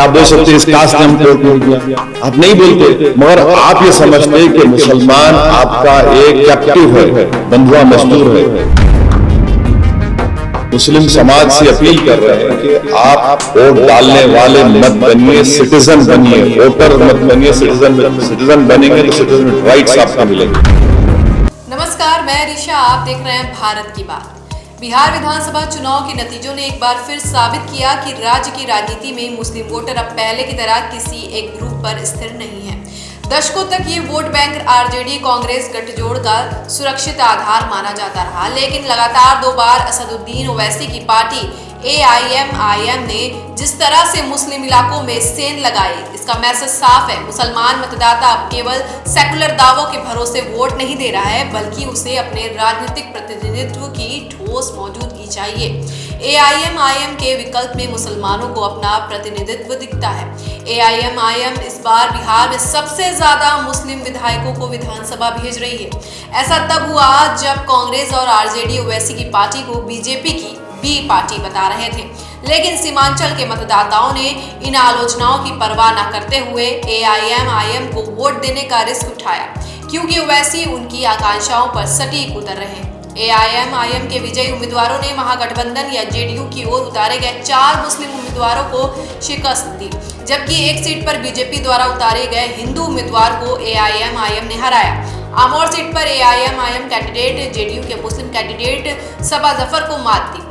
क्या बोल सकते इस कास्ट ने हमको वोट नहीं दिया, आप नहीं बोलते। मगर आप ये समझते कि मुसलमान आपका एक कैप्टिव है, बंधुआ मजदूर है। मुस्लिम समाज से अपील कर रहे हैं कि आप वोट डालने वाले मत बनिए, सिटीजन बनिए। वोटर मत बनिए, सिटीजन बनेंगे तो सिटीजन राइट्स आपको मिलेंगे। नमस्कार, मैं ऋषा, आप देख रहे हैं भारत की बात। बिहार विधानसभा चुनाव के नतीजों ने एक बार फिर साबित किया कि राज्य की राजनीति में मुस्लिम वोटर अब पहले की तरह किसी एक ग्रुप पर स्थिर नहीं है। दशकों तक ये वोट बैंक आरजेडी कांग्रेस गठजोड़ का सुरक्षित आधार माना जाता रहा, लेकिन लगातार 2 बार असदुद्दीन ओवैसी की पार्टी AIMIM ने जिस तरह से मुस्लिम इलाकों में सेंध लगाई, इसका मैसेज साफ है। मुसलमान मतदाता अब केवल सेकुलर दावों के भरोसे वोट नहीं दे रहा है, बल्कि उसे अपने राजनीतिक प्रतिनिधित्व की ठोस मौजूदगी चाहिए। AIMIM के विकल्प में मुसलमानों को अपना प्रतिनिधित्व दिखता है। AIMIM इस बार बिहार में सबसे ज्यादा मुस्लिम विधायकों को विधानसभा भेज रही है। ऐसा तब हुआ जब कांग्रेस और आरजेडी ओवैसी की पार्टी को बीजेपी की बी पार्टी बता रहे थे, लेकिन सीमांचल के मतदाताओं ने इन आलोचनाओं की परवाह न करते हुए AIMIM को वोट देने का रिस्क उठाया, क्योंकि ओवैसी उनकी आकांक्षाओं पर सटीक उतर रहे हैं। AIMIM के विजयी उम्मीदवारों ने महागठबंधन या JDU की ओर उतारे गए 4 मुस्लिम उम्मीदवारों को शिकस्त दी, जबकि एक सीट पर बीजेपी द्वारा उतारे गए हिंदू उम्मीदवार को AIMIM ने हराया। आमोर सीट पर AIMIM कैंडिडेट JDU के मुस्लिम कैंडिडेट सबा जफर को मात दी,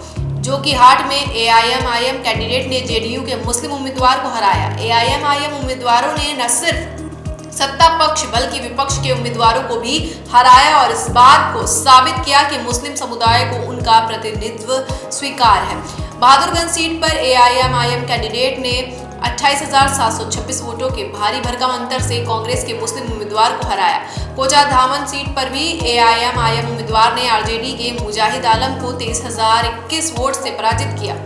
जो कि हाट में AIMIM कैंडिडेट ने JDU के मुस्लिम उम्मीदवार को हराया। AIMIM उम्मीदवारों ने न सिर्फ सत्ता पक्ष बल्कि विपक्ष के उम्मीदवारों को भी हराया और इस बात को साबित किया कि मुस्लिम समुदाय को उनका प्रतिनिधित्व स्वीकार है। बहादुरगंज सीट पर AIMIM कैंडिडेट ने 28,726 वोटों के भारी भरकम अंतर से कांग्रेस के मुस्लिम उम्मीदवार को हराया। कोचा धामन सीट पर भी AIMIM उम्मीदवार ने आरजेडी के मुजाहिद आलम को 23,021 वोट से पराजित किया।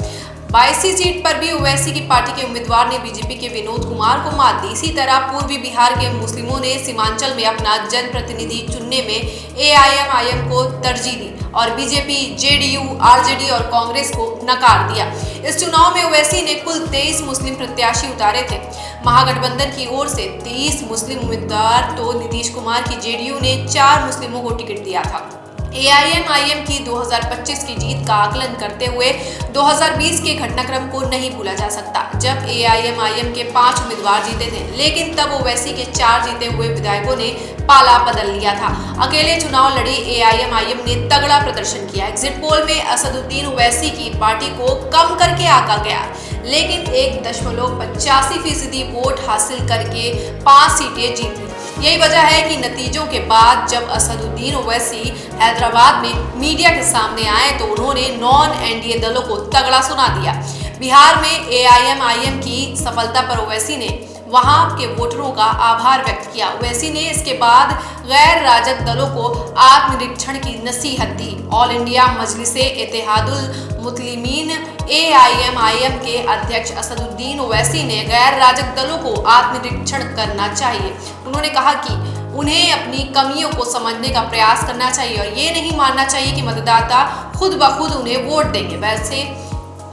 22वीं सीट पर भी ओवैसी की पार्टी के उम्मीदवार ने बीजेपी के विनोद कुमार को मात दी। इसी तरह पूर्वी बिहार के मुस्लिमों ने सीमांचल में अपना जनप्रतिनिधि चुनने में AIMIM को तरजीह दी और बीजेपी, JDU, RJD और कांग्रेस को नकार दिया। इस चुनाव में ओवैसी ने कुल 23 मुस्लिम प्रत्याशी उतारे थे। महागठबंधन की ओर से 23 मुस्लिम उम्मीदवार तो नीतीश कुमार की JDU ने 4 मुस्लिमों को टिकट दिया था। AIMIM की 2025 की जीत का आकलन करते हुए 2020 के घटनाक्रम को नहीं भूला जा सकता, जब AIMIM के 5 उम्मीदवार जीते थे, लेकिन तब ओवैसी के 4 जीते हुए विधायकों ने पाला बदल लिया था। अकेले चुनाव लड़ी AIMIM ने तगड़ा प्रदर्शन किया। एग्जिट पोल में असदुद्दीन ओवैसी की पार्टी को कम करके आंका गया, लेकिन 1.85% वोट हासिल करके 5 सीटें जीती। यही वजह है कि नतीजों के बाद जब असदुद्दीन ओवैसी हैदराबाद में मीडिया के सामने आए तो उन्होंने नॉन NDA दलों को तगड़ा सुना दिया। बिहार में AIMIM की सफलता पर ओवैसी ने वहां के वोटरों का आभार व्यक्त किया। ओवैसी ने इसके बाद गैर राजद दलों को आत्मनिरीक्षण की नसीहत दी। All India Majlise Ittehadul Muslimeen AIMIM के अध्यक्ष असदुद्दीन ओवैसी ने गैर राजद दलों को आत्मनिरीक्षण करना चाहिए। उन्होंने कहा कि उन्हें अपनी कमियों को समझने का प्रयास करना चाहिए और ये नहीं मानना चाहिए कि मतदाता खुद ब खुद उन्हें वोट देंगे। वैसे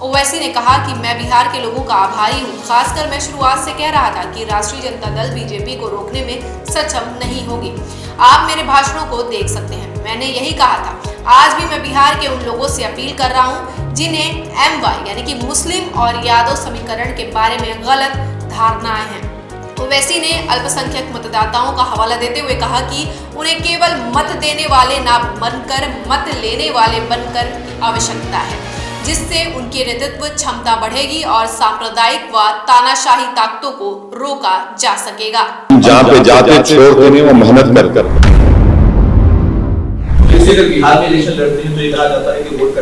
ओवैसी ने कहा कि मैं बिहार के लोगों का आभारी हूँ। खासकर मैं शुरुआत से कह रहा था कि राष्ट्रीय जनता दल बीजेपी को रोकने में सक्षम नहीं होगी। आप मेरे भाषणों को देख सकते हैं, मैंने यही कहा था। आज भी मैं बिहार के उन लोगों से अपील कर रहा हूँ जिन्हें MY यानी कि मुस्लिम और यादव समीकरण के बारे में गलत धारणाएं हैं। ओवैसी ने अल्पसंख्यक मतदाताओं का हवाला देते हुए कहा कि उन्हें केवल मत देने वाले ना बनकर मत लेने वाले बनकर आवश्यकता है, जिससे उनकी नेतृत्व क्षमता बढ़ेगी और सांप्रदायिक व तानाशाही ताकतों को रोका जा सकेगा। जहाँ पे जाते छोड़ देने वो मेहनत कर अगर बिहार में इलेक्शन लड़ते हैं तो ये कहा जाता है कि वोट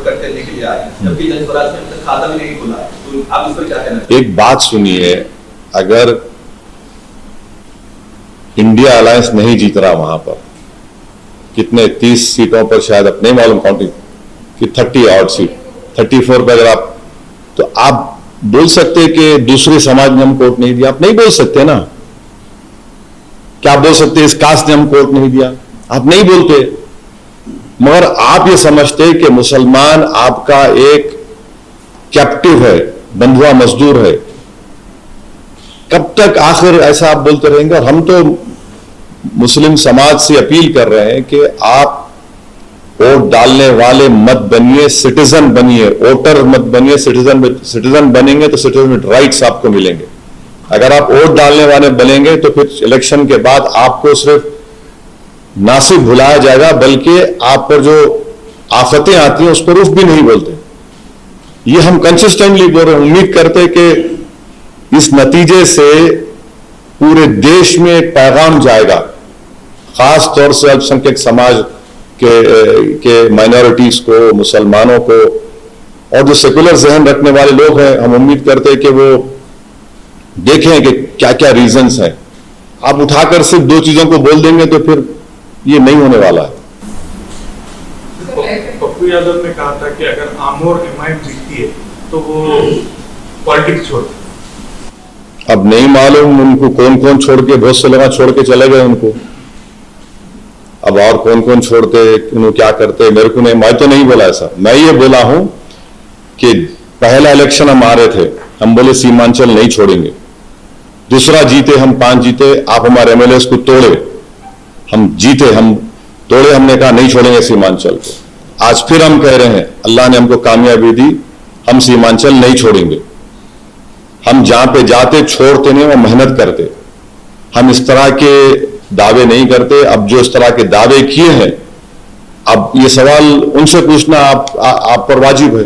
करने के लिए आए, जबकि जनस्वराज में अब तक खाता भी नहीं खुला है, तो आप इस पर क्या कहना? एक बात सुनिए, अगर इंडिया अलायंस नहीं जीत रहा वहां पर कितने 30 सीटों पर शायद अपने मालूम काउंटिंग कि 30 ऑड सीट 34 पर, अगर आप तो आप बोल सकते कि दूसरे समाज ने हमको वोट नहीं दिया, आप नहीं बोल सकते ना। क्या बोल सकते इस कास्ट ने हमको वोट नहीं दिया, आप नहीं बोलते। मगर आप ये समझते कि मुसलमान आपका एक कैप्टिव है, बंधुआ मजदूर है। कब तक आखिर ऐसा आप बोलते रहेंगे? और हम तो मुस्लिम समाज से अपील कर रहे हैं कि आप वोट डालने वाले मत बनिए, सिटीजन बनिए। वोटर मत बनिए, सिटीजन बनेंगे तो सिटीजन राइट्स आपको मिलेंगे। अगर आप वोट डालने वाले बनेंगे तो फिर इलेक्शन के बाद आपको सिर्फ ना सिर्फ भुलाया जाएगा बल्कि आप पर जो आफतें आती हैं उस पर उफ भी नहीं बोलते। ये हम कंसिस्टेंटली बोल रहे हैं। उम्मीद करते हैं कि इस नतीजे से पूरे देश में एक पैगाम जाएगा, खास तौर से अल्पसंख्यक समाज के माइनॉरिटीज को, मुसलमानों को, और जो सेकुलर जहन रखने वाले लोग हैं। हम उम्मीद करते हैं कि वो देखें कि क्या क्या रीजंस हैं। आप उठाकर सिर्फ दो चीजों को बोल देंगे तो फिर ये नहीं होने वाला है। पप्पू यादव ने कहा था कि अगर आमोर एमआईएम जीतती है तो वो पॉलिटिक्स छोड़। अब नहीं मालूम उनको कौन कौन छोड़ के, बहुत से लोग छोड़ के चले गए उनको। अब और कौन कौन छोड़ते, उन्होंने क्या करते, मेरे को नहीं, मैं तो नहीं बोला ऐसा। मैं ये बोला हूं कि पहला इलेक्शन हम आ रहे थे, हम बोले सीमांचल नहीं छोड़ेंगे। दूसरा जीते, हम 5 जीते, आप हमारे एमएलए को तोड़े, हम जीते, हम तोड़े, हमने कहा नहीं छोड़ेंगे सीमांचल को। आज फिर हम कह रहे हैं, अल्लाह ने हमको कामयाबी दी, हम सीमांचल नहीं छोड़ेंगे। हम जहां पे जाते छोड़ते नहीं, वो मेहनत करते। हम इस तरह के दावे नहीं करते। अब जो इस तरह के दावे किए हैं, अब ये सवाल उनसे पूछना आप पर वाजिब है।